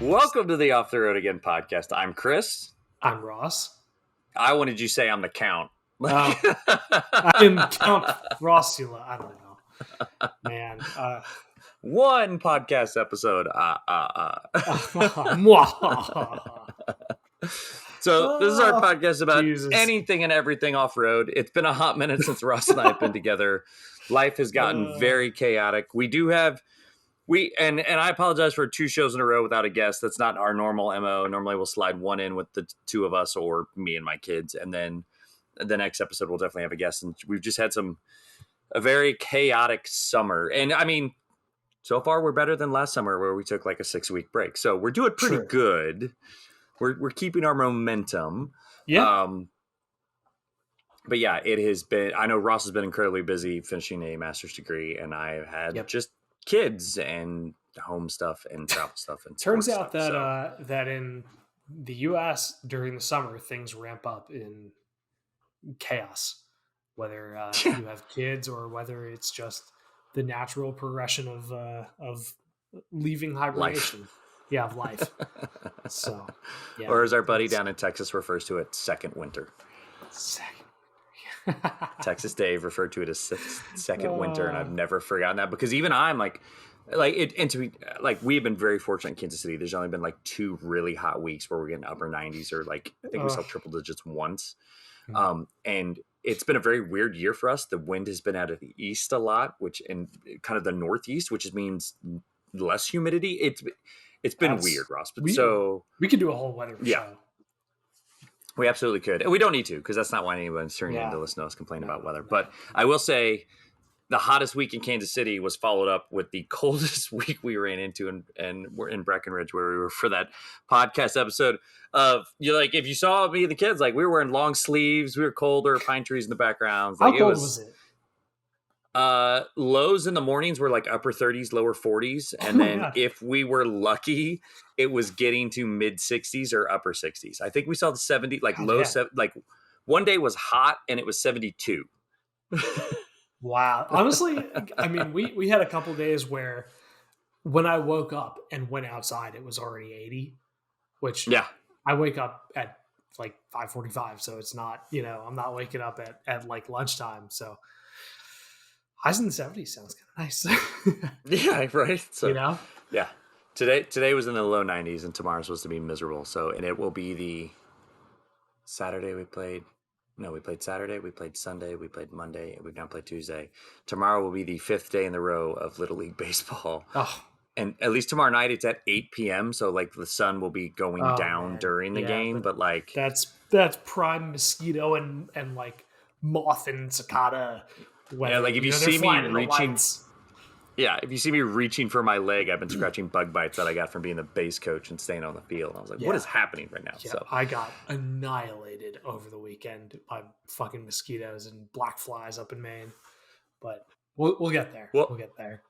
Welcome to the Off the Road Again podcast. I'm Chris. I'm Ross. I wanted you to say I'm the Count. I'm Count Rossula. I don't know. Man. One podcast episode. So this is our podcast about anything and everything off-road. It's been a hot minute since Ross and I have been together. Life has gotten very chaotic. We do have... And I apologize for 2 shows in a row without a guest. That's not our normal MO. Normally we'll slide one in with the 2 of us or me and my kids. And then the next episode we'll definitely have a guest. And we've just had a very chaotic summer. And I mean, so far we're better than last summer where we took like a 6-week break. So we're doing pretty good. We're keeping our momentum. Yeah. But yeah, it has been, I know Ross has been incredibly busy finishing a master's degree, and I've had just kids and home stuff and travel stuff. And turns out that that in the U.S. during the summer, things ramp up in chaos, whether you have kids or whether it's just the natural progression of leaving hibernation. Of life. So, yeah. Or as our buddy down in Texas refers to it, second winter. Texas Dave referred to it as second winter, and I've never forgotten that, because even I'm like it, and to be like, we've been very fortunate in Kansas City. There's only been like 2 really hot weeks where we're getting upper 90s, or like I think we saw triple digits once. And it's been a very weird year for us. The wind has been out of the east a lot, which in kind of the northeast, which means less humidity. It's been weird, Ross. But we could do a whole weather show. We absolutely could. And we don't need to, because that's not why anyone's turning in to listen to us complain about weather. But I will say the hottest week in Kansas City was followed up with the coldest week we ran into, and we're in Breckenridge, where we were for that podcast episode of, if you saw me and the kids, like, we were wearing long sleeves, we were colder, pine trees in the background. How cold was it? Lows in the mornings were like upper 30s, lower 40s. And then if we were lucky, it was getting to mid 60s or upper 60s. I think we saw the 70, like like one day was hot and it was 72. Wow. Honestly, I mean, we had a couple days where when I woke up and went outside, it was already 80, which I wake up at like 5:45. So it's not, I'm not waking up at like lunchtime. So highs in the 70s sounds kind of nice. Yeah, right. So, yeah. Today was in the low 90s, and tomorrow's supposed to be miserable. So, and it will be the Saturday we played Saturday, we played Sunday, we played Monday, and we've now played Tuesday. Tomorrow will be the 5th day in the row of Little League Baseball. Oh. And at least tomorrow night it's at 8 p.m. So like the sun will be going down during the game, but like that's prime mosquito and like moth and cicada weather. Yeah, like if you see me reaching, if you see me reaching for my leg, I've been scratching bug bites that I got from being the base coach and staying on the field. I was like, what is happening right now? Yeah, so I got annihilated over the weekend by fucking mosquitoes and black flies up in Maine. But we'll get there. We'll get there.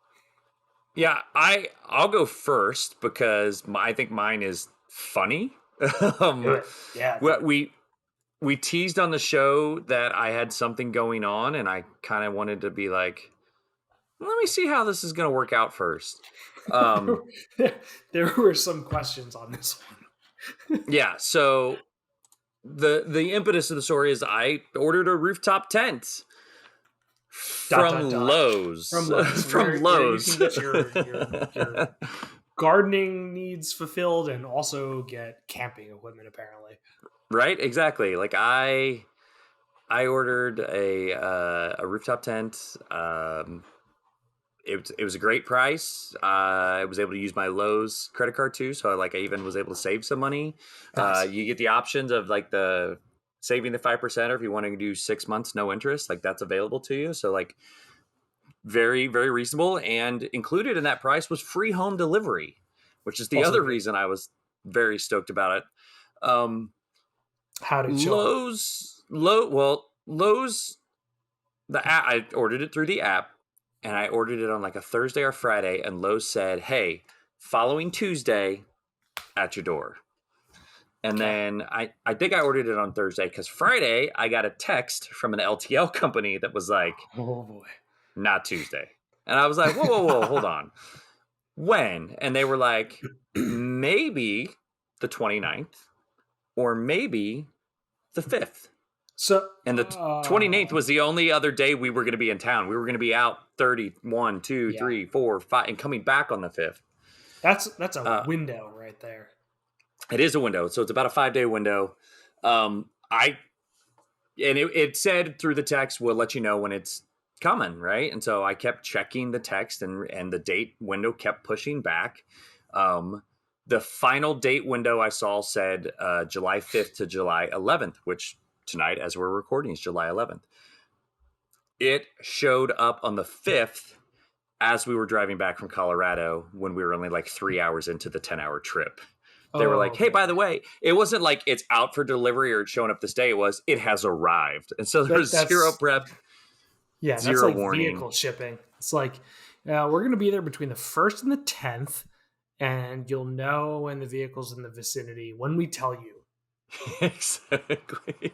Yeah, I'll go first because I think mine is funny. We teased on the show that I had something going on, and I kind of wanted to be like, let me see how this is going to work out first. There were some questions on this one. Yeah, so the impetus of the story is I ordered a rooftop tent from Lowe's. From Lowe's. You can get your gardening needs fulfilled and also get camping equipment, apparently. Right, exactly. Like I ordered a rooftop tent. It was a great price. I was able to use my Lowe's credit card too, so I even was able to save some money. Nice. You get the options of like the saving the 5%, or if you want to do 6 months no interest, like that's available to you. So like very, very reasonable, and included in that price was free home delivery, which is the other reason I was very stoked about it. How did Lowe's, the app, I ordered it through the app, and I ordered it on like a Thursday or Friday, and Lowe's said, hey, following Tuesday at your door. And then I think I ordered it on Thursday, because Friday I got a text from an LTL company that was like, oh boy, not Tuesday. And I was like, whoa, hold on. When? And they were like, maybe the 29th or maybe the 5th. So, and the 29th was the only other day we were going to be in town. We were going to be out 31, 2, 3, 4, 5, and coming back on the 5th. That's a window right there. It is a window. So it's about a 5-day window. It said through the text, we'll let you know when it's coming, right? And so I kept checking the text, and the date window kept pushing back. The final date window I saw said July 5th to July 11th, which tonight, as we're recording, is July 11th. It showed up on the 5th as we were driving back from Colorado when we were only like 3 hours into the 10-hour trip. They were like, hey, by the way, it wasn't like it's out for delivery or it's showing up this day. It has arrived. And so there was zero prep. Yeah, zero that's like warning. Vehicle shipping. It's like, we're going to be there between the 1st and the 10th, and you'll know when the vehicle's in the vicinity when we tell you. Exactly.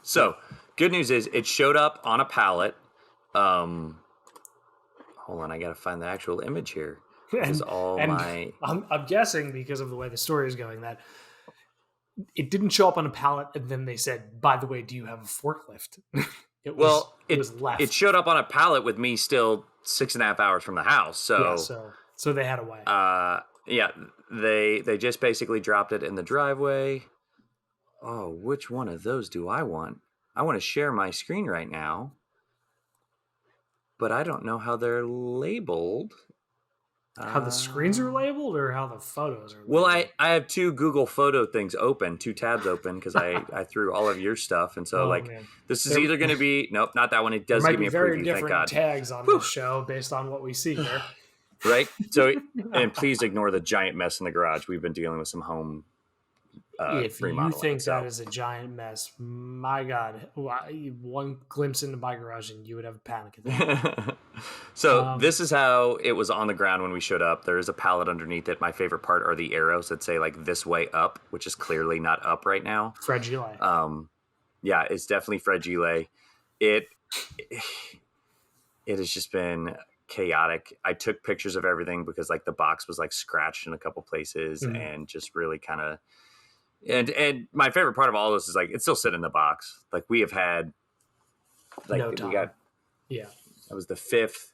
So, good news is it showed up on a pallet. Hold on, I got to find the actual image here. I'm guessing, because of the way the story is going, that it didn't show up on a pallet and then they said, by the way, do you have a forklift? It was left. It showed up on a pallet with me still 6.5 hours from the house. So they had a way. They just basically dropped it in the driveway. Oh, which one of those do I want? I want to share my screen right now, but I don't know how they're labeled. How the screens are labeled or how the photos are labeled? Well, I have 2 Google photo things open, 2 tabs open, because I threw all of your stuff. And so, this is either going to be... Nope, not that one. It does give me a preview, thank God. There might be very different tags on this show based on what we see here. Right? So, and please ignore the giant mess in the garage. We've been dealing with some home if you think that is a giant mess, my God, one glimpse into my garage and you would have a panic attack. So this is how it was on the ground when we showed up. There is a pallet underneath it. My favorite part are the arrows that say like this way up, which is clearly not up right now. Fragile. Yeah, it's definitely fragile. It has just been chaotic. I took pictures of everything because like the box was like scratched in a couple places and just really kind of. And my favorite part of all this is like it's still sitting in the box. Like we have had, like we got, that was the 5th,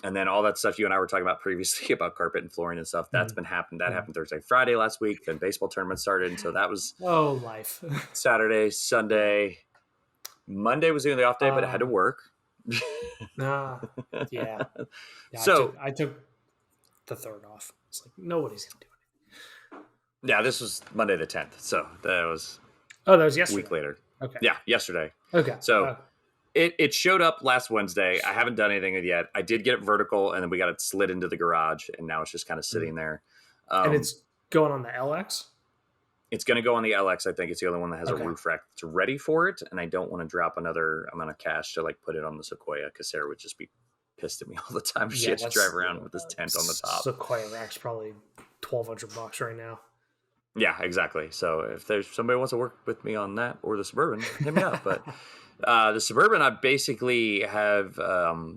and then all that stuff you and I were talking about previously about carpet and flooring and stuff. That's been happened. That happened Thursday, Friday last week. Then baseball tournament started, and so that was life. Saturday, Sunday, Monday was the only off day, but it had to work. So I took the 3rd off. It's like nobody's gonna do it. Yeah, this was Monday the 10th, so that was yesterday. A week later. Okay. Yeah, yesterday. Okay. So it showed up last Wednesday. I haven't done anything with it yet. I did get it vertical, and then we got it slid into the garage, and now it's just kind of sitting there. And it's going on the LX? It's going to go on the LX, I think. It's the only one that has a roof rack that's ready for it, and I don't want to drop another amount of cash to like put it on the Sequoia, because Sarah would just be pissed at me all the time. She had to drive around with this tent on the top. Sequoia rack's probably $1,200 right now. Yeah, exactly. So if there's somebody who wants to work with me on that or the Suburban, hit me up. But the Suburban, I basically have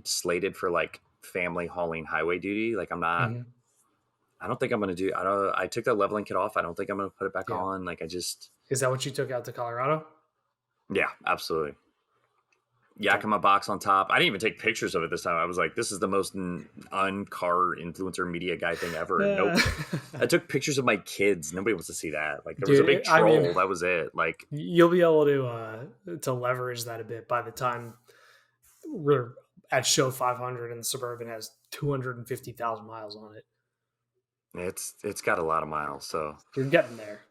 slated for like family hauling highway duty. Like I'm not, I don't think I'm going to do, I took that leveling kit off. I don't think I'm going to put it back on. Like is that what you took out to Colorado? Yeah, absolutely. Yakima box on top. I didn't even take pictures of it this time. I was like, this is the most un-car influencer media guy thing ever. Nope. I took pictures of my kids. Nobody wants to see that. Like there was a big troll. That was it. Like you'll be able to leverage that a bit by the time we're at show 500 and the Suburban has 250,000 miles on it. It's got a lot of miles. So you're getting there.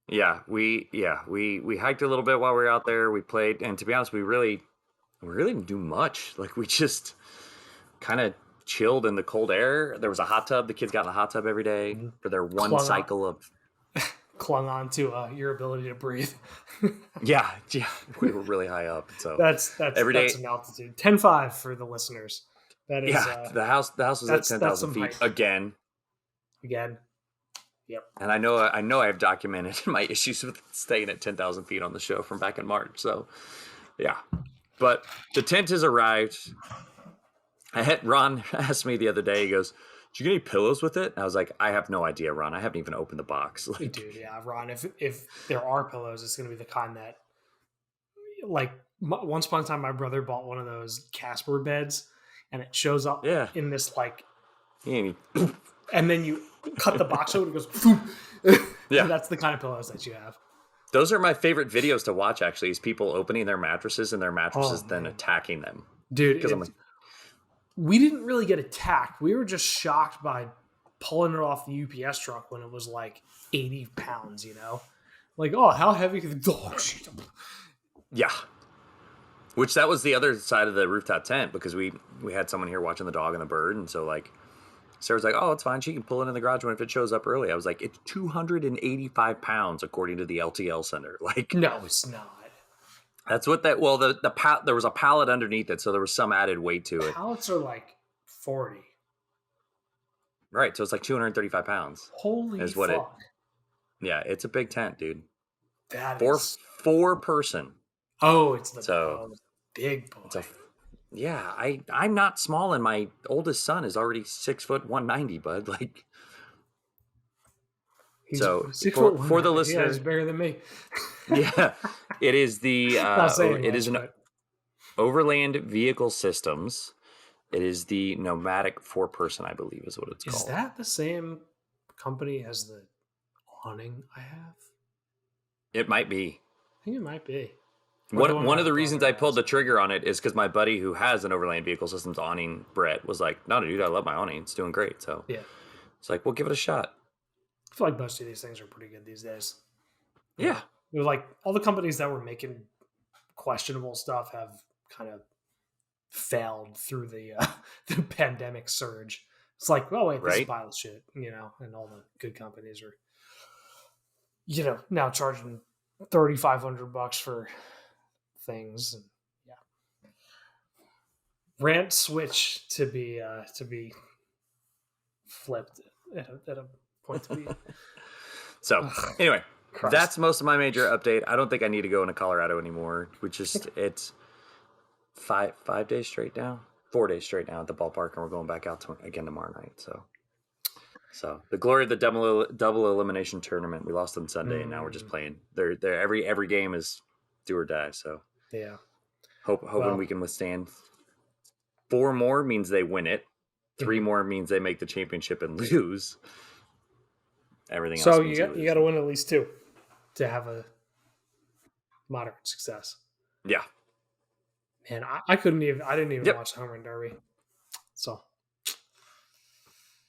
Yeah, we hiked a little bit while we were out there. We played, and to be honest, we really didn't do much. Like we just kind of chilled in the cold air. There was a hot tub. The kids got in the hot tub every day for their cycle of clung on to your ability to breathe. yeah, we were really high up. So that's every day. That's an altitude. 10.5 for the listeners. That is the house was at 10,000 feet again. Yep. And I know I have documented my issues with staying at 10,000 feet on the show from back in March. So yeah. But the tent has arrived. Ron asked me the other day, he goes, did you get any pillows with it? And I was like, I have no idea, Ron. I haven't even opened the box. Dude, yeah, Ron, if there are pillows, it's going to be the kind that, like, once upon a time, my brother bought one of those Casper beds, and it shows up in this, like, and then you cut the box open, it goes, yeah. That's the kind of pillows that you have. Those are my favorite videos to watch, actually, is people opening their mattresses and their mattresses then attacking them. Dude, we didn't really get attacked. We were just shocked by pulling it off the UPS truck when it was like 80 pounds, you know? Like, oh, how heavy could the dog shit? Yeah. Which that was the other side of the rooftop tent, because we had someone here watching the dog and the bird, and so like Sarah's like, oh, it's fine. She can pull it in the garage if it shows up early. I was like, it's 285 pounds according to the LTL center. Like, no, it's not. That's what that. Well, there was a pallet underneath it, so there was some added weight to it. Pallets are like 40. Right, so it's like 235 pounds. Holy fuck! Yeah, it's a big tent, dude. That is 4-person. Oh, it's the big boy. Yeah, I'm not small, and my oldest son is already 6 foot 190, bud. Like, he's so 6 for, foot for the listeners, yeah, he's bigger than me. Yeah, it is the an Overland Vehicle Systems. It is the Nomadic 4-person, I believe, is what it's called. Is that the same company as the awning I have? It might be. I think it might be. One of the reasons I pulled the trigger on it is because my buddy who has an Overland Vehicle Systems awning, Brett, was like, no, dude, I love my awning. It's doing great. So yeah, it's like, we'll give it a shot. I feel like most of these things are pretty good these days. Yeah. Like all the companies that were making questionable stuff have kind of failed through the pandemic surge. It's like, oh wait, this is pilot shit, you know, and all the good companies are, you know, now charging $3,500 for things. And yeah, rant switch to be flipped at a point to be. So anyway, that's most of my major update. I don't think I need to go into Colorado anymore. It's 5 days straight now, 4 days straight now at the ballpark, and we're going back out again tomorrow night. So the glory of the double elimination tournament. We lost them Sunday, and now we're just playing. They're every game is do or die. So yeah, hoping we can withstand. 4 more means they win it. 3 more means they make the championship and lose. Everything else. So you got to win at least 2 to have a moderate success. Yeah. Man, I didn't even watch the Home Run Derby. So.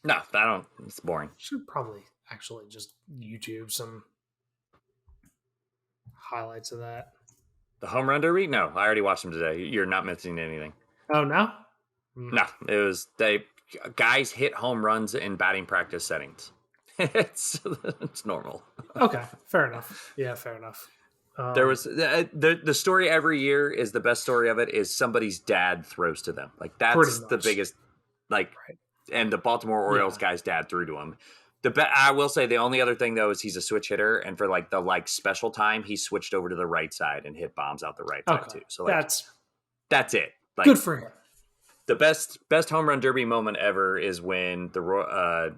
No, I don't. It's boring. Should probably actually just YouTube some highlights of that. The Home Run Derby? No, I already watched them today. You're not missing anything. Oh, no? No, it was guys hit home runs in batting practice settings. It's normal. Okay, fair enough. Yeah, fair enough. There was the story every year is the best story of it is somebody's dad throws to them. Like that's the biggest, like, and the Baltimore Orioles guy's dad threw to him. I will say the only other thing though is he's a switch hitter, and for like the special time, he switched over to the right side and hit bombs out the right side too. So like, that's it. Like, good for him. The best home run derby moment ever is when the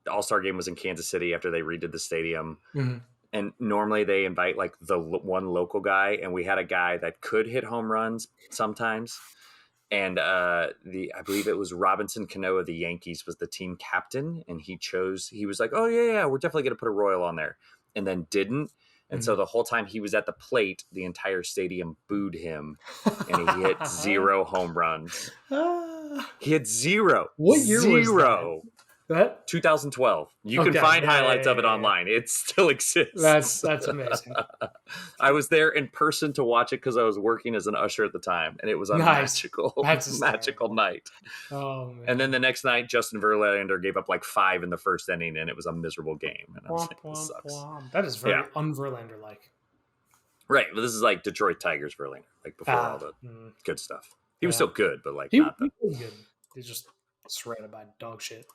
All-Star game was in Kansas City after they redid the stadium. Mm-hmm. And normally they invite like the one local guy, and we had a guy that could hit home runs sometimes. And I believe it was Robinson Cano of the Yankees was the team captain, and he was like, oh yeah, we're definitely going to put a Royal on there, and then didn't. And so the whole time he was at the plate, the entire stadium booed him, and he hit 0 home runs. He hit 0. What year was that? 2012. You can find highlights of it online. It still exists. That's amazing. I was there in person to watch it because I was working as an usher at the time, and it was a magical night. Oh man! And then the next night, Justin Verlander gave up like 5 in the first inning, and it was a miserable game. And I was like, this sucks. That is very un-Verlander-like. Right, but this is like Detroit Tigers Verlander, like before all the good stuff. He was still good, but like not he was good. He's just surrounded by dog shit.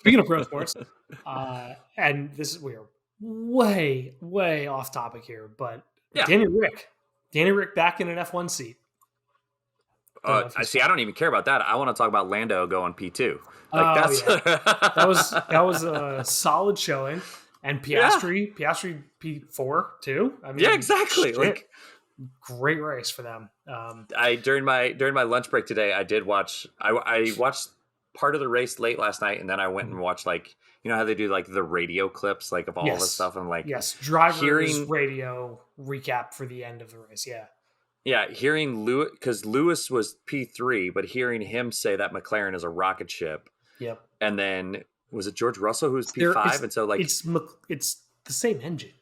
Speaking of pro sports, and we are way off topic here, but Danny Rick back in an F1 seat. I see. I don't even care about that. I want to talk about Lando going P2. Like that's that was a solid showing, and Piastri P4 too. I mean, exactly. Shit. Like great race for them. During my lunch break today, I did watch. I watched part of the race late last night, and then I went and watched like how they do like the radio clips like of all this stuff. And like drivers radio recap for the end of the race. Yeah, hearing Lewis, because Lewis was P3, but hearing him say that McLaren is a rocket ship. Yep. And then was it George Russell who was P5? And so like it's the same engine.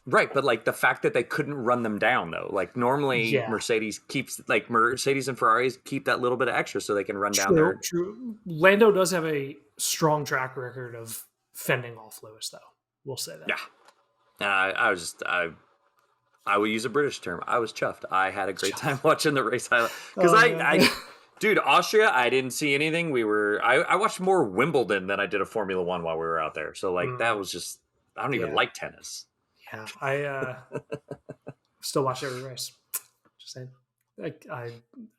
Right, but like the fact that they couldn't run them down though. Like normally Mercedes and Ferraris keep that little bit of extra so they can run down there. True. Lando does have a strong track record of fending off Lewis though. We'll say that. Yeah. I would use a British term. I was chuffed. I had a great time watching the race highlight. Because dude, Austria, I didn't see anything. I watched more Wimbledon than I did a Formula One while we were out there. So like that was just, I don't even like tennis. Yeah, I still watch every race. Just saying, I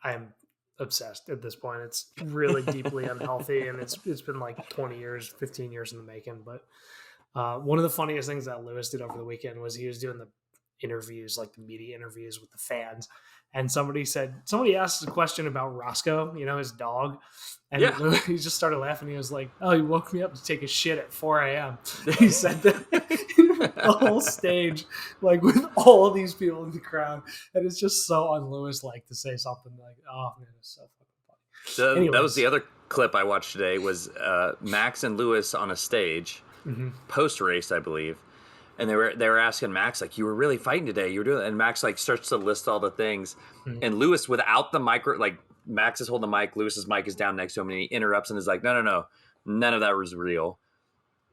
am obsessed at this point. It's really deeply unhealthy, and it's been like 20 years, 15 years in the making. But one of the funniest things that Lewis did over the weekend was he was doing the interviews, like the media interviews with the fans, and somebody asked a question about Roscoe, his dog, and he just started laughing. He was like, "Oh, he woke me up to take a shit at 4 a.m." He said that the whole stage, like with all of these people in the crowd, and it's just so un-Lewis like to say something like, "Oh man, it's so fucking funny." That was the other clip I watched today was Max and Lewis on a stage post race, I believe. And they were asking Max, like, you were really fighting today. You were doing it. And Max, like, starts to list all the things. And Lewis, without the micro, like, Max is holding the mic. Lewis's mic is down next to him. And he interrupts and is like, no. None of that was real.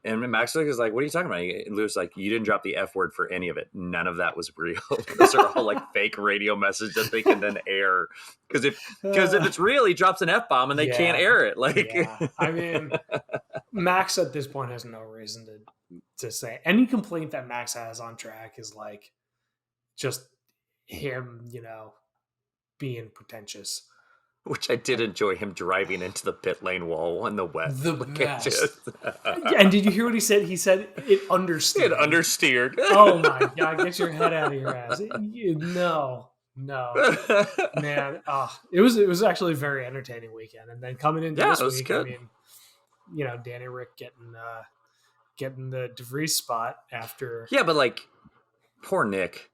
And Max is like, what are you talking about? And Lewis is like, you didn't drop the F word for any of it. None of that was real. Those are all, like, fake radio messages that they can then air. Because if it's real, he drops an F-bomb and they can't air it. Like, I mean, Max at this point has no reason to say. Any complaint that Max has on track is like just him, being pretentious. Which I did enjoy him driving into the pit lane wall on the wet. The best. And did you hear what he said? He said it understeered. It understeered. Oh my God, get your head out of your ass. No. Man, it was actually a very entertaining weekend. And then coming into this week, good. I mean, Danny Rick getting the DeVries spot after. Yeah, but like, poor Nick.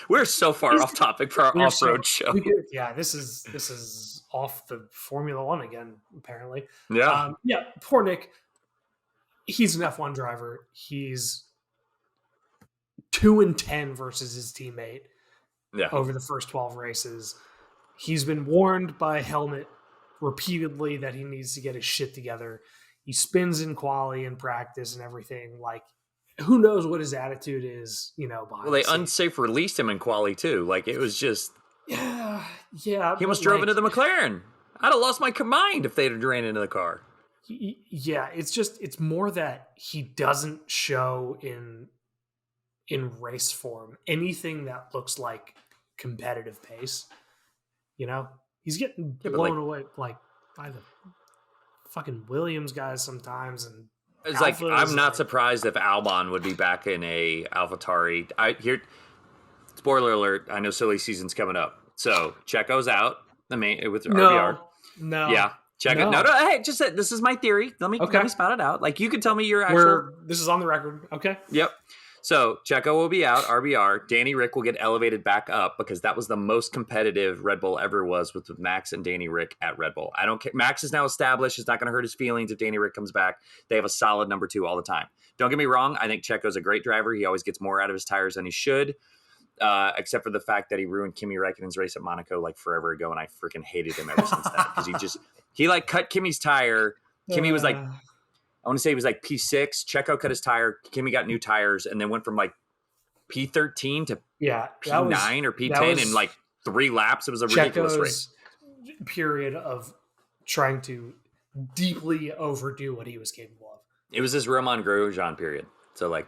We're so far off topic for our off-road show. This is off the Formula One again, apparently. Yeah. Poor Nick. He's an F1 driver. He's 2-10 versus his teammate over the first 12 races. He's been warned by Helmut repeatedly that he needs to get his shit together. He spins in quali and practice and everything. Like, who knows what his attitude is, behind they unsafe released him in quali too. Like, it was just... Yeah. He almost drove into the McLaren. I'd have lost my mind if they'd have ran into the car. Yeah, it's more that he doesn't show in race form anything that looks like competitive pace. He's getting blown away like by the fucking Williams guys sometimes, and it's like I'm not surprised if Albon would be back in a AlphaTauri. Spoiler alert, I know silly season's coming up, so Checo's out. I mean, with RBR. No. Yeah, Checo. No. Hey, just this is my theory. Let me spout it out. Like, you can tell me your actual. This is on the record. Okay. Yep. So Checo will be out, RBR. Danny Rick will get elevated back up because that was the most competitive Red Bull ever was with Max and Danny Rick at Red Bull. I don't care. Max is now established. It's not going to hurt his feelings if Danny Rick comes back. They have a solid number 2 all the time. Don't get me wrong. I think Checo's a great driver. He always gets more out of his tires than he should, except for the fact that he ruined Kimi Räikkönen's race at Monaco like forever ago, and I freaking hated him ever since that because he like cut Kimi's tire. Kimi was like, I want to say he was like P6. Checo cut his tire. Kimi got new tires and then went from like P13 to P9 or P10 in like 3 laps. It was a ridiculous race. Period of trying to deeply overdo what he was capable of. It was this Romain Grosjean period. So like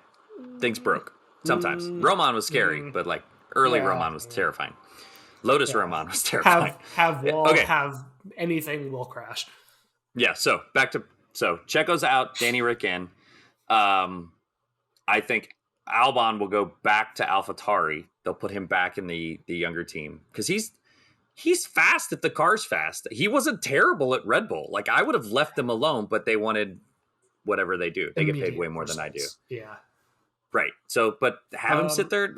things broke sometimes. Romain was scary, but like early Romain was terrifying. Lotus Roman was terrifying. Have wall, have anything will crash. Yeah, so Checo's out, Danny Rick in. I think Albon will go back to AlphaTauri. They'll put him back in the younger team because he's fast if the car's fast. He wasn't terrible at Red Bull. Like, I would have left him alone, but they wanted whatever they do. They get paid way more than I do. Yeah. Right. So, but have him sit there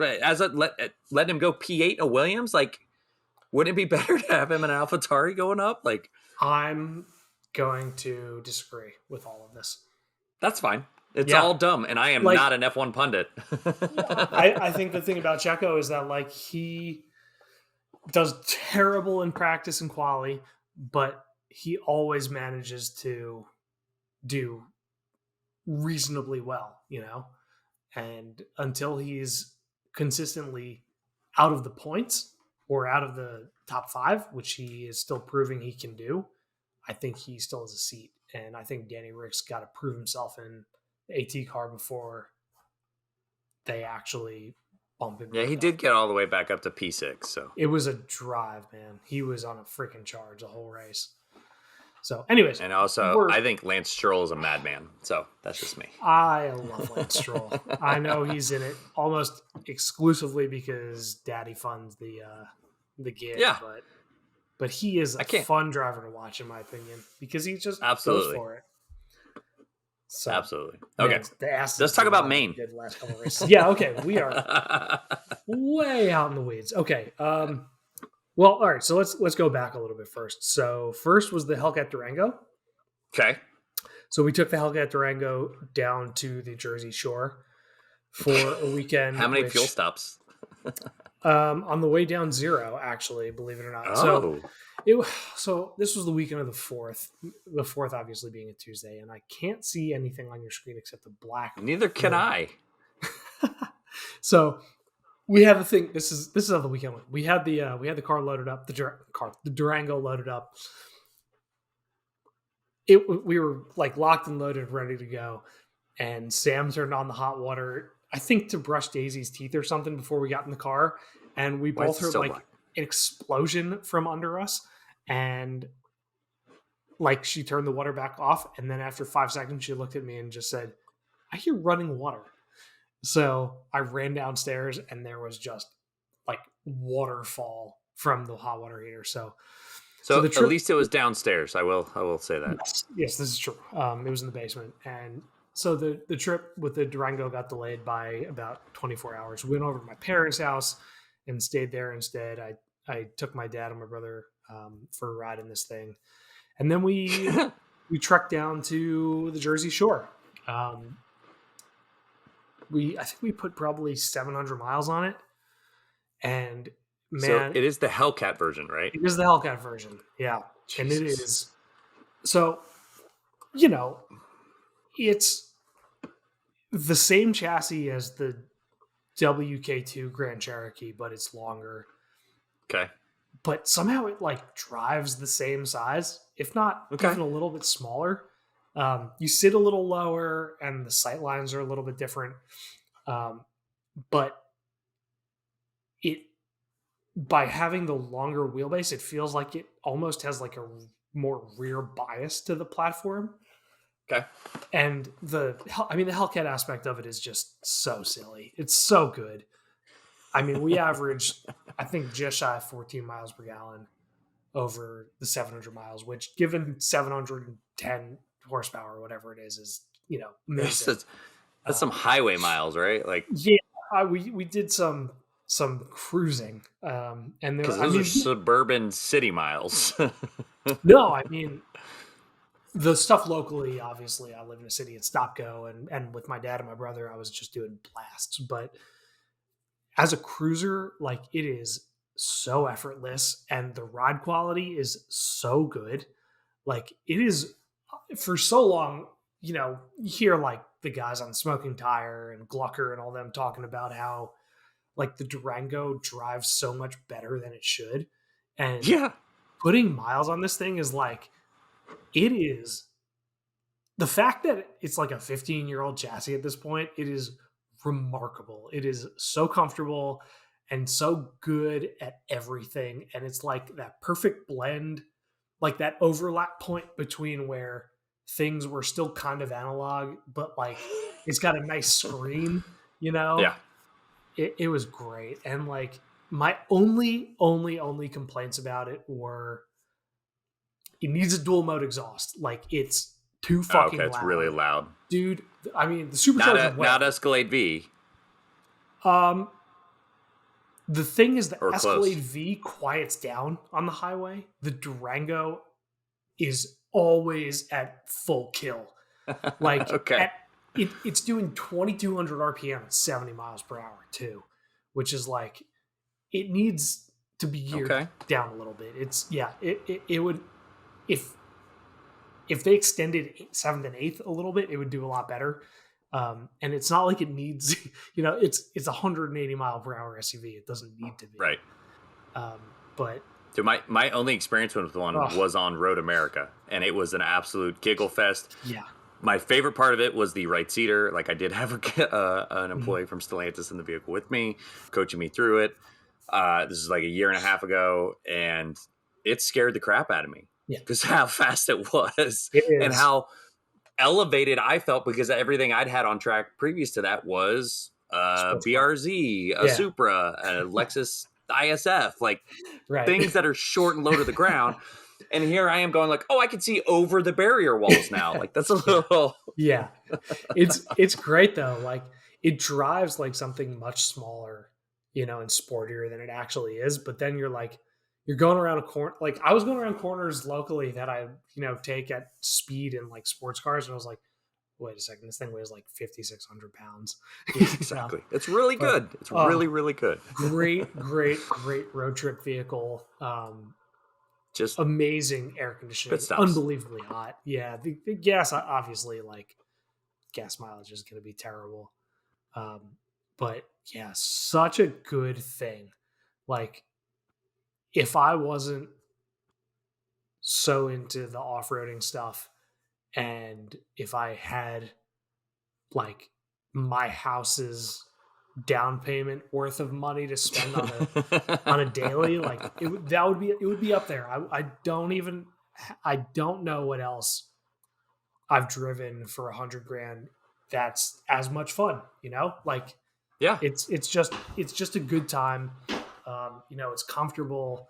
let him go P8 a Williams. Like, wouldn't it be better to have him in an AlphaTauri going up? Like, I'm going to disagree with all of this. That's fine. It's all dumb, and I am not an F1 pundit. I think the thing about Checo is that, like, he does terrible in practice and quali, but he always manages to do reasonably well, you know? And until he's consistently out of the points or out of the top 5, which he is still proving he can do, I think he still has a seat. And I think Danny Rick's got to prove himself in the AT car before they actually bump him. Yeah, he did get all the way back up to P6. So it was a drive, man. He was on a freaking charge the whole race. So, anyways. And also, I think Lance Stroll is a madman. So that's just me. I love Lance Stroll. I know he's in it almost exclusively because Daddy funds the gig. Yeah. But he is a fun driver to watch, in my opinion, because he just goes for it. So, absolutely. Okay. Man, let's talk about Maine. Last couple of races. Yeah, okay. We are way out in the weeds. Okay. Well, all right. So let's go back a little bit first. So first was the Hellcat Durango. Okay. So we took the Hellcat Durango down to the Jersey Shore for a weekend. How many fuel stops? On the way down 0, actually, believe it or not. Oh. So this was the weekend of the 4th. The 4th obviously being a Tuesday, and I can't see anything on your screen except the black. Neither can I. So we have the thing. This is how the weekend went. We had the car loaded up. The Durango loaded up. We were like locked and loaded, ready to go. And Sam turned on the hot water, I think to brush Daisy's teeth or something before we got in the car. And we both heard like an explosion from under us. And like she turned the water back off. And then after 5 seconds, she looked at me and just said, "I hear running water." So I ran downstairs and there was just like waterfall from the hot water heater. So the trip, at least it was downstairs. I will say that. Yes, this is true. It was in the basement. And so the trip with the Durango got delayed by about 24 hours. We went over to my parents' house and stayed there instead. I took my dad and my brother for a ride in this thing. And then we trekked down to the Jersey Shore. I think we put probably 700 miles on it. And man, so it is the Hellcat version, right? It is the Hellcat version. Yeah. Jesus. And it is. So, you know, it's the same chassis as the WK2 Grand Cherokee, but it's longer. Okay. But somehow it like drives the same size, if not even a little bit smaller. You sit a little lower and the sight lines are a little bit different. But by having the longer wheelbase, it feels like it almost has like a more rear bias to the platform. Okay. And the Hellcat aspect of it is just so silly. It's so good. I mean, we averaged, I think, just shy of 14 miles per gallon over the 700 miles, which given 710 horsepower or whatever it is, you know, amazing. That's some highway miles, right? Like, yeah, we did some cruising, and because those are suburban city miles. No, I mean the stuff locally. Obviously, I live in a city at Stop Go, and with my dad and my brother, I was just doing blasts. But as a cruiser, like, it is so effortless, and the ride quality is so good. Like, it is for so long. You know, you hear like the guys on Smoking Tire and Glucker and all them talking about how like the Durango drives so much better than it should. And putting miles on this thing is like, it is the fact that it's like a 15-year-old chassis at this point. It is remarkable. It is so comfortable. and so good at everything. And it's like that perfect blend, like that overlap point between where things were still kind of analog, but like it's got a nice screen, you know? Yeah. It was great. And like my only complaints about it were it needs a dual mode exhaust. Like it's too fucking it's loud. really loud. Dude, I mean the supercharger not Escalade V. The thing is, the Or Escalade close. V quiets down on the highway. The Durango is always at full kill. Like okay. It's doing 2,200 RPM at 70 miles per hour too, which is like it needs to be geared down a little bit. It would if they extended 7th and 8th a little bit, it would do a lot better. And it's not like it needs, it's 180 mile per hour SUV. It doesn't need to be. Right. But dude, my only experience with one was on Road America, and it was an absolute giggle fest. Yeah. My favorite part of it was the right seater. Like I did have an employee from Stellantis in the vehicle with me, coaching me through it. This is like a year and a half ago, and it scared the crap out of me. Yeah. Because how fast it was and how elevated I felt, because everything I'd had on track previous to that was BRZ, a Supra, a Lexus ISF, like things that are short and low to the ground. And here I am going like, oh, I can see over the barrier walls now. Like that's a little. Yeah. It's great though. Like it drives like something much smaller, and sportier than it actually is. But then you're going around a corner. Like I was going around corners locally that I, take at speed in like sports cars. And I was like, wait a second, this thing weighs like 5,600 pounds. Exactly. It's really good. It's really, really good. Great road trip vehicle. Just amazing air conditioning, unbelievably hot. Yeah, the gas, obviously, like gas mileage is going to be terrible. But yeah, such a good thing. Like if I wasn't so into the off-roading stuff, and if I had like my house's down payment worth of money to spend on a daily, like it would be up there. I don't know what else I've driven for $100,000 that's as much fun, like it's just a good time. It's comfortable.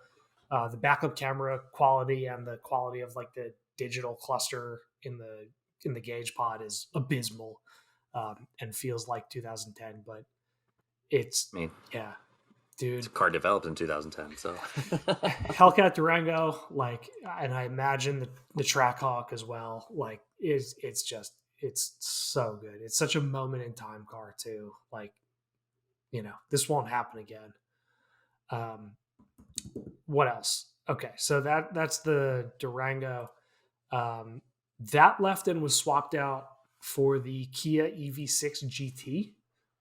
The backup camera quality and the quality of like the digital cluster in the gauge pod is abysmal, and feels like 2010, but it's dude. It's a car developed in 2010, so Hellcat Durango, like, and I imagine the Trackhawk as well. Like, it's so good. It's such a moment in time car too. Like, this won't happen again. What else? Okay, so that's the Durango. That left and was swapped out for the Kia EV6 GT,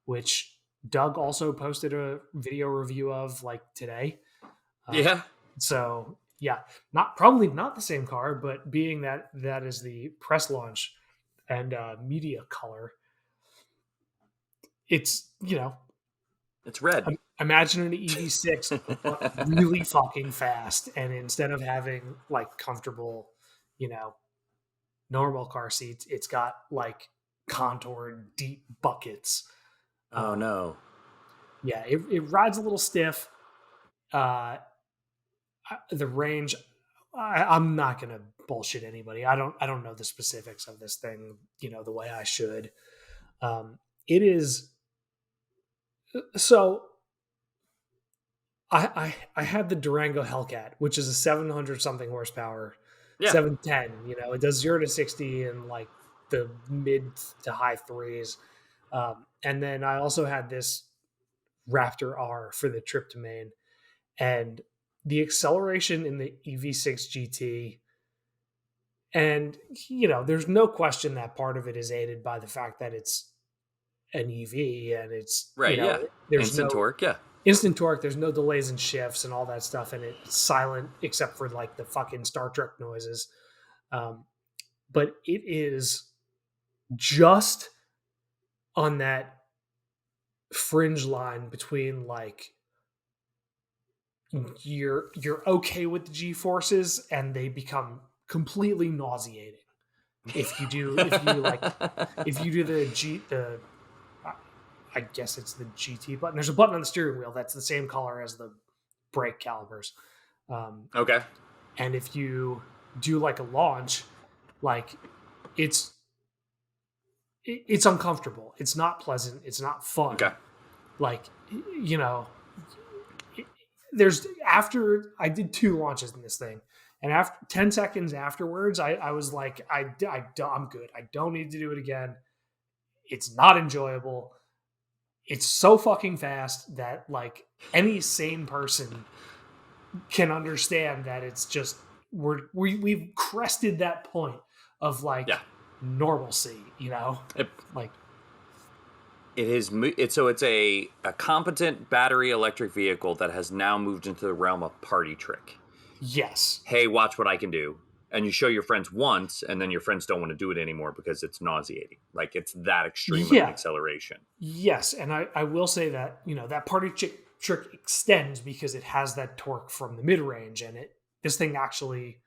which Doug also posted a video review of like today. So yeah, probably not the same car, but being that is the press launch and media color, it's it's red. Imagine an EV6 really fucking fast, and instead of having like comfortable, normal car seats, it's got like contoured deep buckets. Oh no. Yeah, it rides a little stiff. The range, I'm not gonna bullshit anybody. I don't know the specifics of this thing, the way I should. It is so. I had the Durango Hellcat, which is a 700 something horsepower, 710. It does 0 to 60 in like the mid to high threes. And then I also had this Raptor R for the trip to Maine, and the acceleration in the EV6 GT. And, there's no question that part of it is aided by the fact that it's an EV and it's, there's instant torque. Instant torque. There's no delays and shifts and all that stuff. And it's silent except for like the fucking Star Trek noises. But it is just on that fringe line between like you're okay with the G-forces, and they become completely nauseating. If you do the I guess it's the GT button. There's a button on the steering wheel that's the same color as the brake calipers. Okay. And if you do like a launch, like it's uncomfortable. It's not pleasant. It's not fun. Okay. Like, you know, after I did 2 launches in this thing, and after 10 seconds afterwards, I was like, I'm good. I don't need to do it again. It's not enjoyable. It's so fucking fast that like any sane person can understand that it's just we've crested that point of like normalcy, you know? It's a competent battery electric vehicle that has now moved into the realm of party trick. Yes. Hey, watch what I can do. And you show your friends once, and then your friends don't want to do it anymore because it's nauseating. Like, it's that extreme of an acceleration. Yes, and I will say that, you know, that party trick extends because it has that torque from the mid-range, and this thing actually,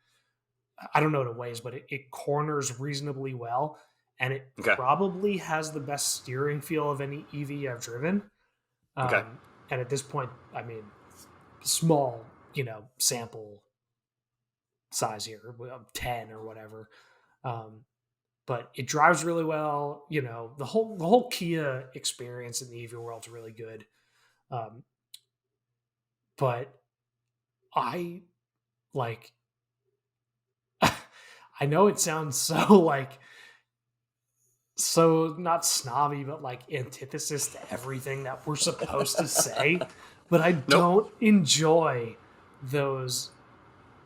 I don't know what it weighs, but it corners reasonably well, and it probably has the best steering feel of any EV I've driven. And at this point, I mean, small, you know, sample size here, 10 or whatever. But it drives really well. You know, the whole Kia experience in the EV world is really good. But I like, I know it sounds so like, so not snobby, but like antithesis to everything that we're supposed to say. But I don't enjoy those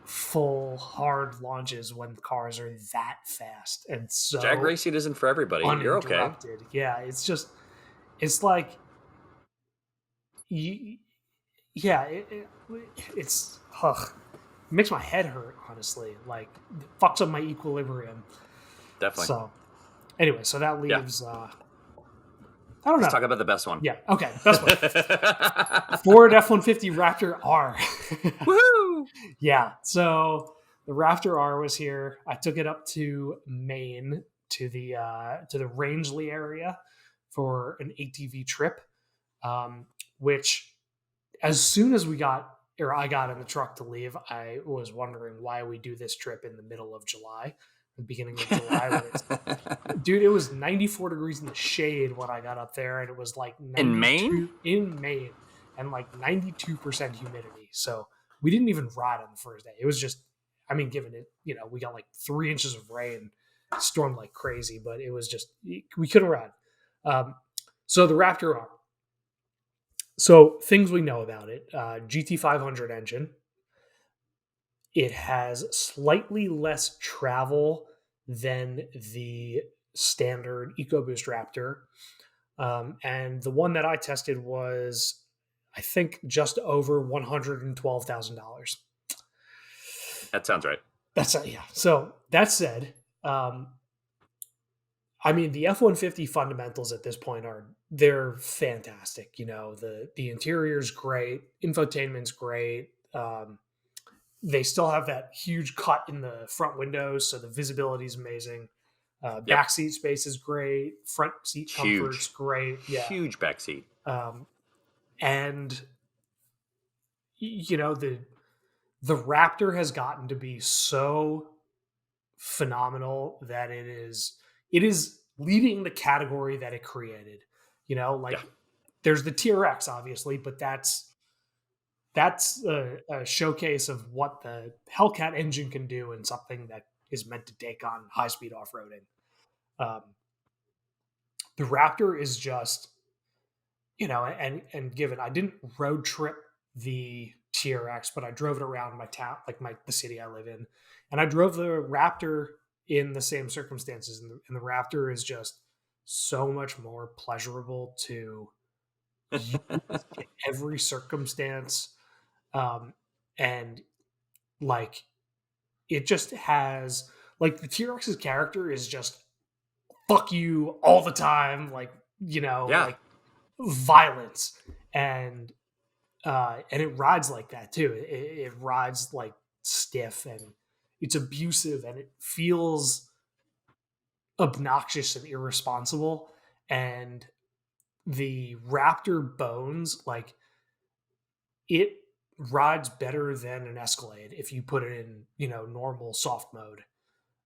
full hard launches when cars are that fast and so drag racing isn't for everybody. You're okay. Yeah, it's like it's it makes my head hurt, honestly. Like, it fucks up my equilibrium. Definitely. So anyway, so that leaves I don't know. Let's talk about the best one. Yeah. Okay. Best one. Ford F-150 Raptor R. Woohoo! Yeah. So the Raptor R was here. I took it up to Maine to the Rangeley area for an ATV trip, which as soon as I got in the truck to leave, I was wondering why we do this trip in the middle of July. The beginning of July. Dude, it was 94 degrees in the shade when I got up there, and it was like in Maine, and like 92% humidity. So we didn't even ride on the first day. It was just, I mean, given it, you know, we got like 3 inches of rain, stormed like crazy, but it was just, we couldn't ride. So the Raptor R. So things we know about it: GT500 engine. It has slightly less travel than the standard EcoBoost Raptor. And the one that I tested was, I think, just over $112,000. That sounds right. Yeah. So that said, I mean, the F-150 fundamentals at this point they're fantastic. You know, the interior's great, infotainment's great. They still have that huge cut in the front windows, so the visibility is amazing. Back seat space is great. Front seat comfort's great. Yeah, huge back seat. And you know, the Raptor has gotten to be so phenomenal that it is leading the category that it created. You know, like there's the TRX, obviously, but that's a showcase of what the Hellcat engine can do and something that is meant to take on high-speed off-roading. The Raptor is just, you know, and given I didn't road trip the TRX, but I drove it around my town, like the city I live in, and I drove the Raptor in the same circumstances, and the Raptor is just so much more pleasurable to use in every circumstance. And like, it just has, like, the T-Rex's character is just fuck you all the time, like, you know, like violence. And And it rides like that too. It rides like stiff, and it's abusive, and it feels obnoxious and irresponsible. And the Raptor bones, like, it rides better than an Escalade if you put it in, normal soft mode.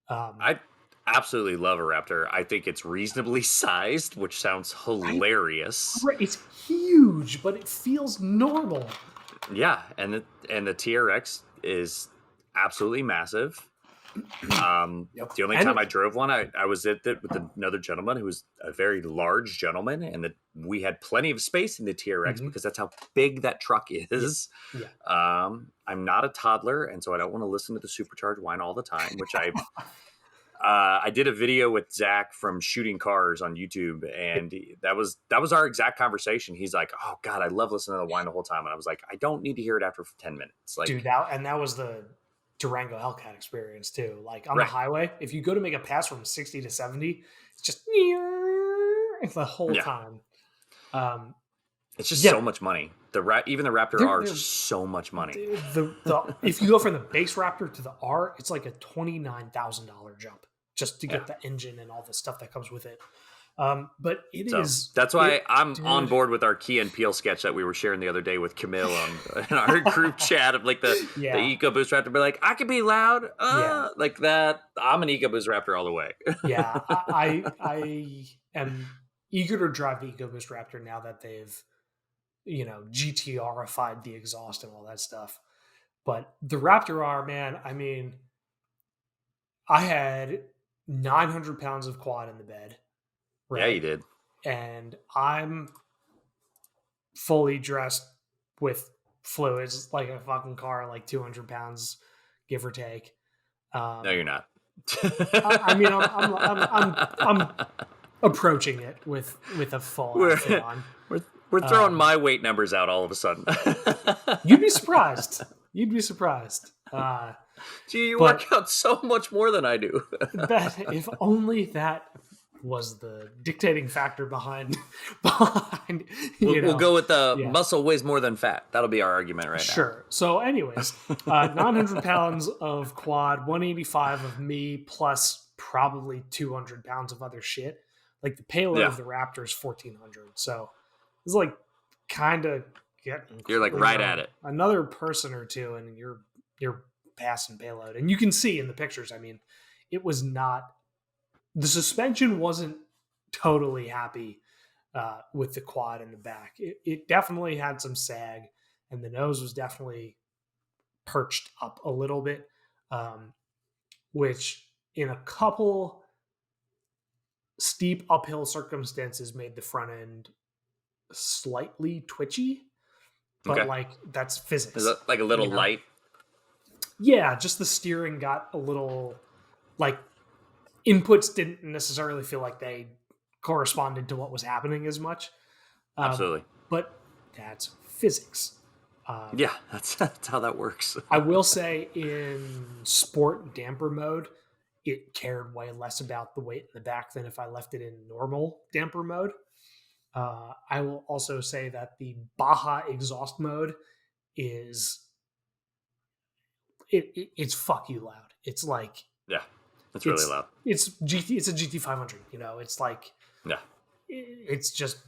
I absolutely love a Raptor. I think it's reasonably sized, which sounds hilarious. It's huge, but it feels normal. Yeah, and the TRX is absolutely massive. Yep. The only time I drove one, I was at it with another gentleman who was a very large gentleman, and we had plenty of space in the TRX because that's how big that truck is. Yeah. I'm not a toddler, and so I don't want to listen to the supercharged whine all the time, which I did a video with Zach from Shooting Cars on YouTube, and that was our exact conversation. He's like, "Oh God, I love listening to the whine the whole time," and I was like, "I don't need to hear it after 10 minutes." Like, dude, that was the Durango Hellcat experience too. Like on the highway, if you go to make a pass from 60 to 70, it's just the whole time. It's just so much money. Even the Raptor R is so much money. If you go from the base Raptor to the R, it's like a $29,000 jump just to get the engine and all the stuff that comes with it. But that's why I'm on board with our Key and Peel sketch that we were sharing the other day with Camille in our group chat of like the EcoBoost Raptor. Be like, I can be loud, like that. I'm an EcoBoost Raptor all the way. Yeah, I am eager to drive the EcoBoost Raptor now that they've GTR-ified the exhaust and all that stuff. But the Raptor R, man, I mean, I had 900 pounds of quad in the bed. Right? Yeah, you did. And I'm fully dressed with fluids, like a fucking car, like 200 pounds, give or take. No, you're not. I mean, I'm approaching it with a full outfit on. We're throwing my weight numbers out all of a sudden. You'd be surprised. Gee, you work out so much more than I do. If only that was the dictating factor behind. We'll go with the muscle weighs more than fat. That'll be our argument right now. Sure. So, anyways, 900 pounds of quad, 185 of me, plus probably 200 pounds of other shit. Like the payload of the Raptor is 1,400. So it's like kind of getting. You're like right at it. Another person or two, and you're passing payload, and you can see in the pictures. I mean, it was not. The suspension wasn't totally happy with the quad in the back. It definitely had some sag, and the nose was definitely perched up a little bit, which in a couple steep uphill circumstances made the front end slightly twitchy, but like that's physics. Is it like a little light? Yeah, just the steering got a little like inputs didn't necessarily feel like they corresponded to what was happening as much. Absolutely. But that's physics. Yeah, that's how that works. I will say in sport damper mode, it cared way less about the weight in the back than if I left it in normal damper mode. I will also say that the Baja exhaust mode is it's fuck you loud. It's like it's really loud. It's a GT 500. It's like it's just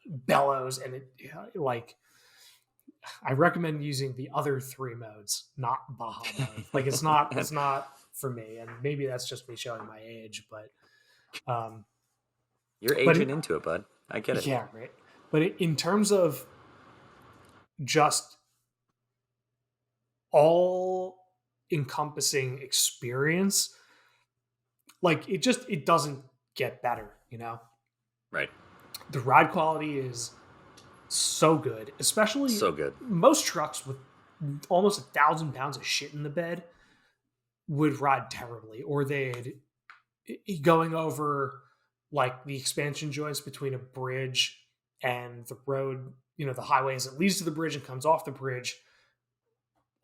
bellows, and it like. I recommend using the other three modes, not Baja mode. Like it's not for me, and maybe that's just me showing my age, but you're aging into it, bud. I get it. Yeah, right. But in terms of just all encompassing experience, like it doesn't get better, Right. The ride quality is so good, especially so good. Most trucks with almost 1,000 pounds of shit in the bed would ride terribly, or they'd going over like the expansion joints between a bridge and the road, the highway as it leads to the bridge and comes off the bridge.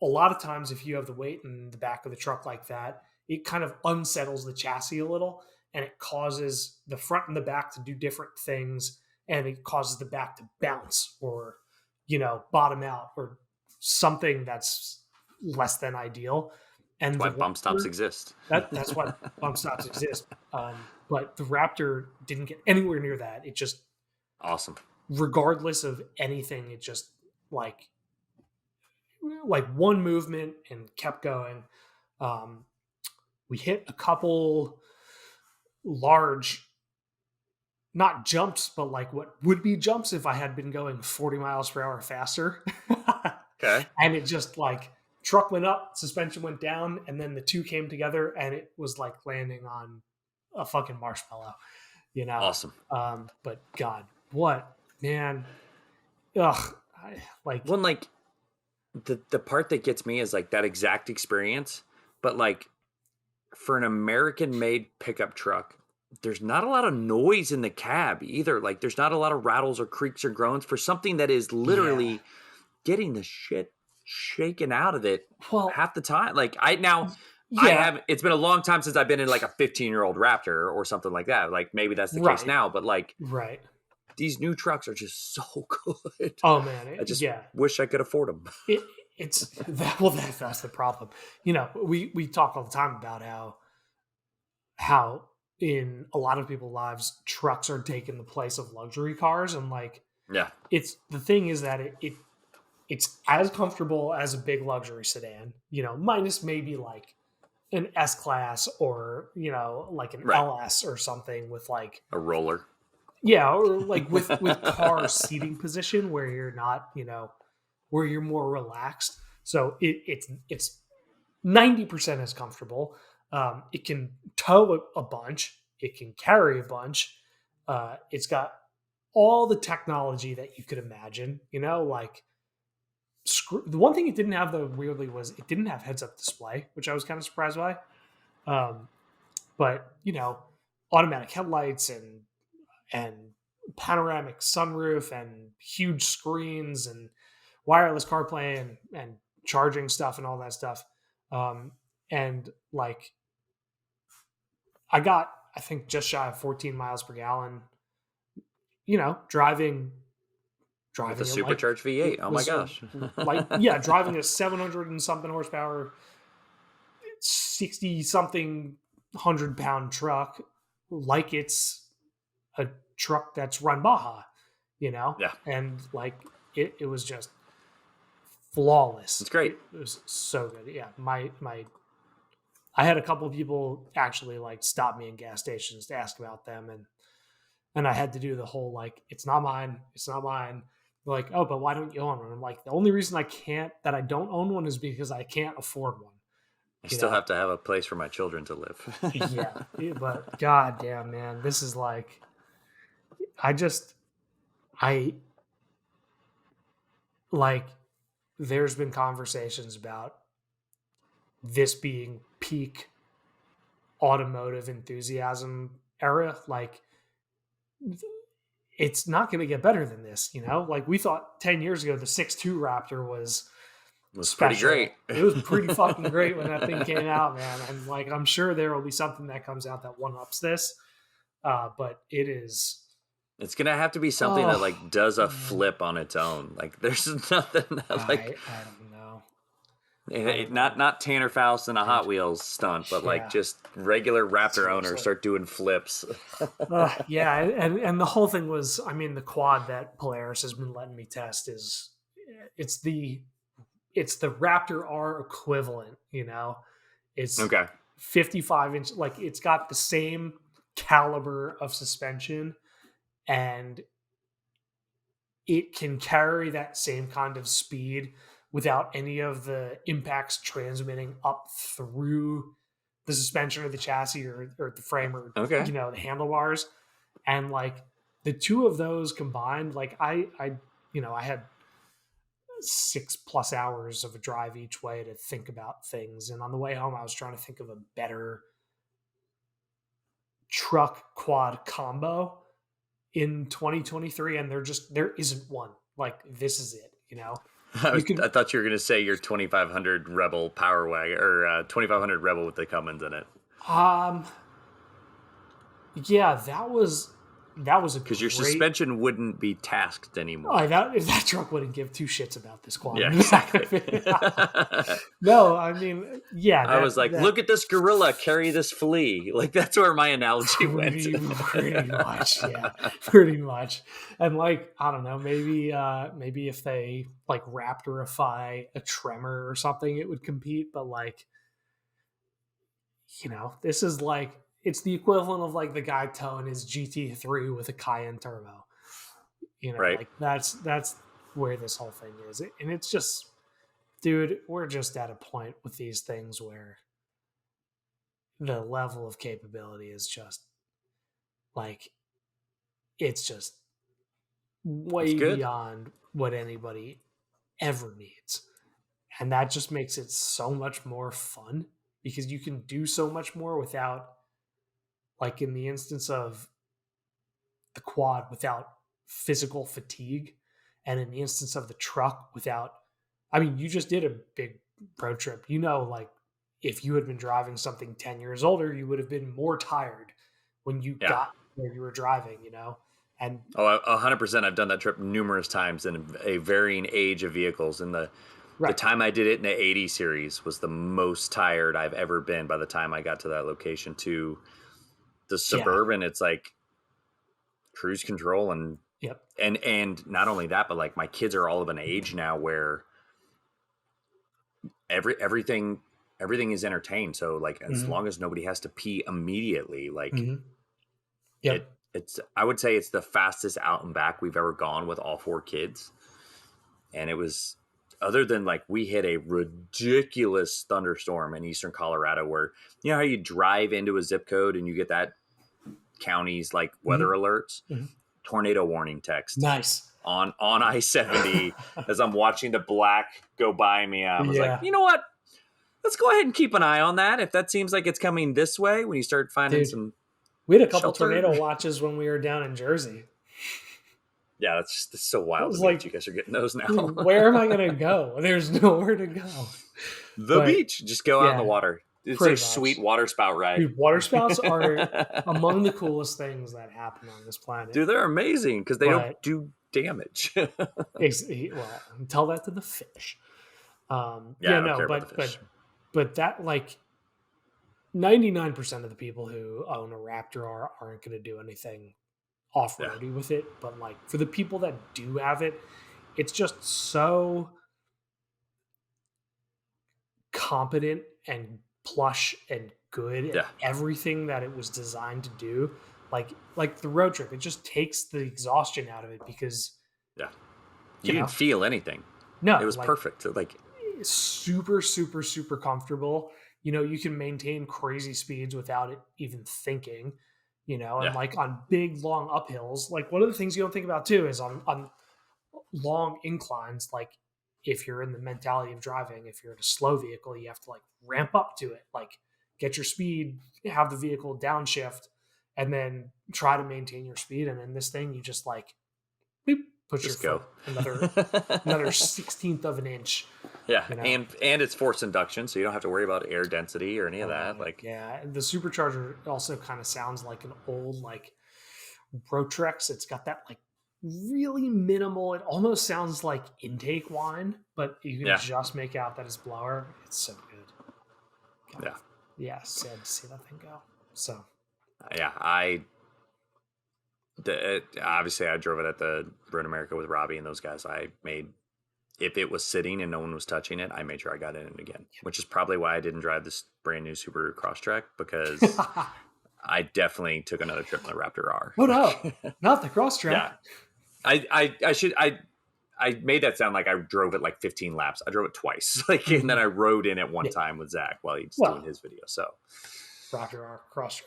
A lot of times, if you have the weight in the back of the truck like that, it kind of unsettles the chassis a little, and it causes the front and the back to do different things, and it causes the back to bounce or, bottom out or something that's less than ideal. And that's why bump stops exist. That's why bump stops exist. But the Raptor didn't get anywhere near that. It just awesome. Regardless of anything, it just like one movement and kept going. We hit a couple large, not jumps, but like what would be jumps if I had been going 40 miles per hour faster. Okay. And it just like truck went up, suspension went down, and then the two came together, and it was like landing on a fucking marshmallow, Awesome. But God, what, man? Ugh. The part that gets me is like that exact experience, but like for an American-made pickup truck, there's not a lot of noise in the cab either. Like there's not a lot of rattles or creaks or groans for something that is literally getting the shit shaken out of it half the time. Like I have, it's been a long time since I've been in like a 15-year-old Raptor or something like that. Like maybe that's the case now, but like these new trucks are just so good. Oh man. I just wish I could afford them. That's the problem. We talk all the time about how in a lot of people's lives, trucks are taking the place of luxury cars. And like, it's the thing is that it's as comfortable as a big luxury sedan, minus maybe like an S-Class or, like an LS or something with like a roller. Yeah. Or like with car seating position where you're not, where you're more relaxed. So it's 90% as comfortable. It can tow a bunch. It can carry a bunch. It's got all the technology that you could imagine, like the one thing it didn't have though weirdly was it didn't have heads-up display, which I was kind of surprised by. But automatic headlights and panoramic sunroof and huge screens and wireless CarPlay and charging stuff and all that stuff. And like I got, I think just shy of 14 miles per gallon, driving with a supercharged V8. Oh my gosh. Driving a 700 and something horsepower, 60 something 100-pound truck, like it's a truck that's run Baja, and like it was just flawless. It's great. It was so good. Yeah. I had a couple of people actually like stop me in gas stations to ask about them. And I had to do the whole, like, it's not mine. They're like, oh, but why don't you own one? I'm like, the only reason I don't own one is because I can't afford one. I still have to have a place for my children to live. Yeah. But God damn, man, this is like, there's been conversations about this being peak automotive enthusiasm era. Like, it's not going to get better than this, Like, we thought 10 years ago the 6.2 Raptor was pretty great. It was pretty fucking great when that thing came out, man. And like, I'm sure there will be something that comes out that one-ups this, but it's going to have to be something that like does a flip on its own. Like there's nothing that like, I don't know. Not Tanner Faust and a Hot Wheels stunt, but like just regular Raptor owners start doing flips. And the whole thing was, I mean, the quad that Polaris has been letting me test it's the Raptor R equivalent, It's 55 inch, like it's got the same caliber of suspension and it can carry that same kind of speed without any of the impacts transmitting up through the suspension or the chassis or the frame or the handlebars. And like the two of those combined, like I had 6+ hours of a drive each way to think about things. And on the way home, I was trying to think of a better truck quad combo in 2023. And there isn't one. Like, this is it, I thought you were going to say your 2500 Rebel Power Wagon or 2500 Rebel with the Cummins in it. Yeah, that was that was because your suspension wouldn't be tasked anymore. Oh, that truck wouldn't give two shits about this quad. Yeah, exactly. No, I mean, yeah. I was like, look at this gorilla carry this flea. Like, that's where my analogy went. Pretty much, yeah, pretty much. And like, I don't know, maybe if they like Raptorify a Tremor or something, it would compete. But like, this is like, it's the equivalent of like the guy towing his GT3 with a Cayenne turbo. Right. Like that's where this whole thing is. And it's just, dude, we're just at a point with these things where the level of capability is just like, it's just way beyond what anybody ever needs. And that just makes it so much more fun because you can do so much more without, like in the instance of the quad, without physical fatigue, and in the instance of the truck without, I mean, you just did a big road trip. Like if you had been driving something 10 years older, you would have been more tired when you got where you were driving, And 100%. I've done that trip numerous times in a varying age of vehicles. And the time I did it in the 80 series was the most tired I've ever been by the time I got to that location. To the Suburban, it's like cruise control and and not only that, but like my kids are all of an age now where everything is entertained. So like as long as nobody has to pee immediately, like it's I would say it's the fastest out and back we've ever gone with all four kids. And it was, other than like we hit a ridiculous thunderstorm in eastern Colorado where, you know how you drive into a zip code and you get that county's like weather alerts, tornado warning text. Nice. On I-70 as I'm watching the black go by me. I was like, you know what? Let's go ahead and keep an eye on that. If that seems like it's coming this way, when you start finding some. We had a couple tornado watches when we were down in Jersey. Yeah, that's so wild to me that you guys are getting those now. Where am I going to go? There's nowhere to go. The beach. Just go out in the water. It's a sweet water spout ride. Dude, water spouts are among the coolest things that happen on this planet. Dude, they're amazing because they don't do damage. Well, tell that to the fish. But that, like, 99% of the people who own a Raptor R aren't going to do anything off-roady with it. But like for the people that do have it, it's just so competent and plush and good at everything that it was designed to do. Like the road trip, it just takes the exhaustion out of it because you didn't feel anything. No, it was perfect. Like super, super, super comfortable. You can maintain crazy speeds without it even thinking, and like on big, long uphills, like one of the things you don't think about too is on long inclines, like if you're in the mentality of driving, if you're in a slow vehicle, you have to like ramp up to it, like get your speed, have the vehicle downshift, and then try to maintain your speed. And in this thing, you just like, boop, put your foot another 16th of an inch. Yeah, and it's forced induction, so you don't have to worry about air density or any of that. Like, the supercharger also kind of sounds like an old like Rotrex. It's got that like really minimal. It almost sounds like intake whine, but you can just make out that it's blower. It's so good. God. Yeah, sad to see that thing go. So, obviously I drove it at the Road America with Robbie and those guys. If it was sitting and no one was touching it, I made sure I got in it again, which is probably why I didn't drive this brand new Subaru Crosstrek, because I definitely took another trip in the Raptor R. Oh no, not the Crosstrek. Yeah. I made that sound like I drove it like 15 laps. I drove it twice, and then I rode in it one time with Zach while he was doing his video. So Raptor R Crosstrek.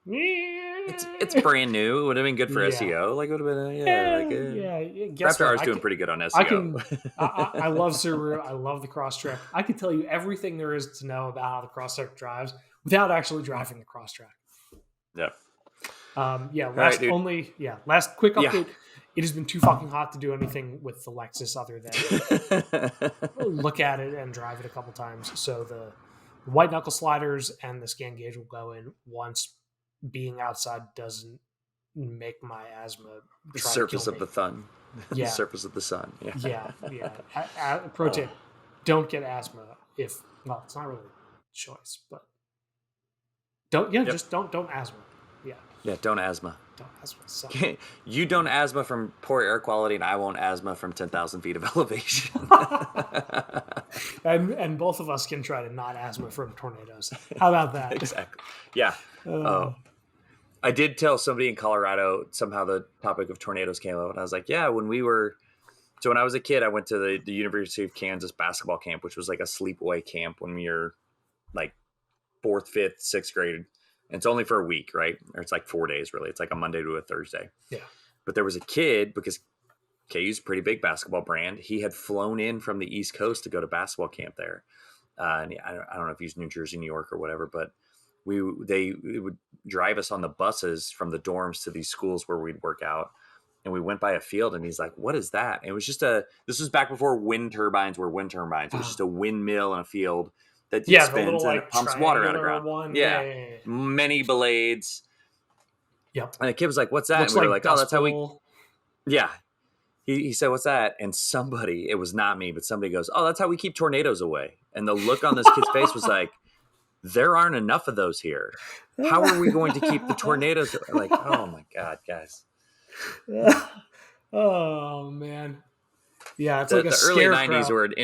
It's brand new. It would have been good for SEO. Like it would have been Raptor R is doing pretty good on SEO. I love Subaru. I love the Crosstrek. I can tell you everything there is to know about how the Crosstrek drives without actually driving the Crosstrek. Last quick update. It has been too fucking hot to do anything with the Lexus other than look at it and drive it a couple times. So the white knuckle sliders and the scan gauge will go in once being outside doesn't make my asthma. The surface of the sun. Yeah. The surface of the sun. Yeah. Pro tip: don't get asthma if it's not really a choice, but just don't asthma. Yeah, don't asthma. Don't asthma. So. You don't asthma from poor air quality, and I won't asthma from 10,000 feet of elevation. and both of us can try to not asthma from tornadoes. How about that? Exactly. Yeah. I did tell somebody in Colorado, somehow the topic of tornadoes came up, and I was like, yeah, when I was a kid, I went to the University of Kansas basketball camp, which was like a sleepaway camp when we were like 4th, 5th, 6th grade. And it's only for a week, right? Or it's like 4 days, really. It's like a Monday to a Thursday. Yeah. But there was a kid, because KU's a pretty big basketball brand. He had flown in from the East Coast to go to basketball camp there. And I don't know if he's New Jersey, New York or whatever, but they would drive us on the buses from the dorms to these schools where we'd work out. And we went by a field, and he's like, what is that? And it was just this was back before wind turbines were wind turbines. It was just a windmill in a field that spins and it pumps water out of ground. One. Yeah. Many blades. Yep. And the kid was like, what's that? Looks and we were like oh, that's how we. Yeah. He said, what's that? And somebody, it was not me, but somebody goes, oh, that's how we keep tornadoes away. And the look on this kid's face was like, there aren't enough of those here. How are we going to keep the tornadoes? Like, oh my God, guys. Oh man. Yeah, it's like the early 90s were the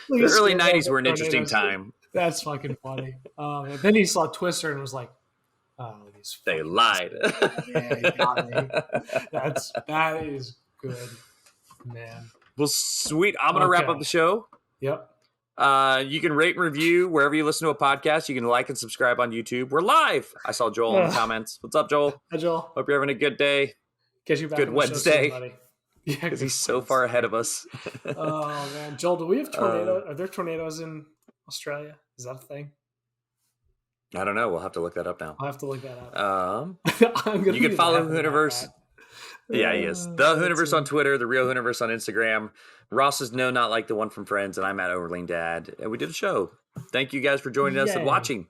early 90s were an interesting time. That's fucking funny. And then he saw Twister and was like, "Oh, they lied." Yeah, he got me. That is good, man. Well, sweet. I'm gonna wrap up the show. Yep. You can rate and review wherever you listen to a podcast. You can like and subscribe on YouTube. We're live. I saw Joel in the comments. What's up, Joel? Hi, Joel. Hope you're having a good day. Get you back. Good Wednesday. Soon, yeah, because he's so far ahead of us. Oh man, Joel, do we have tornadoes? Are there tornadoes in Australia? Is that a thing? I don't know. We'll have to look that up now. I'll have to look that up. You can follow Hooniverse. Yeah, he is. The Hooniverse on Twitter, the real Hooniverse on Instagram. Ross is not like the one from Friends, and I'm at Overlean Dad. And we did a show. Thank you guys for joining us and watching.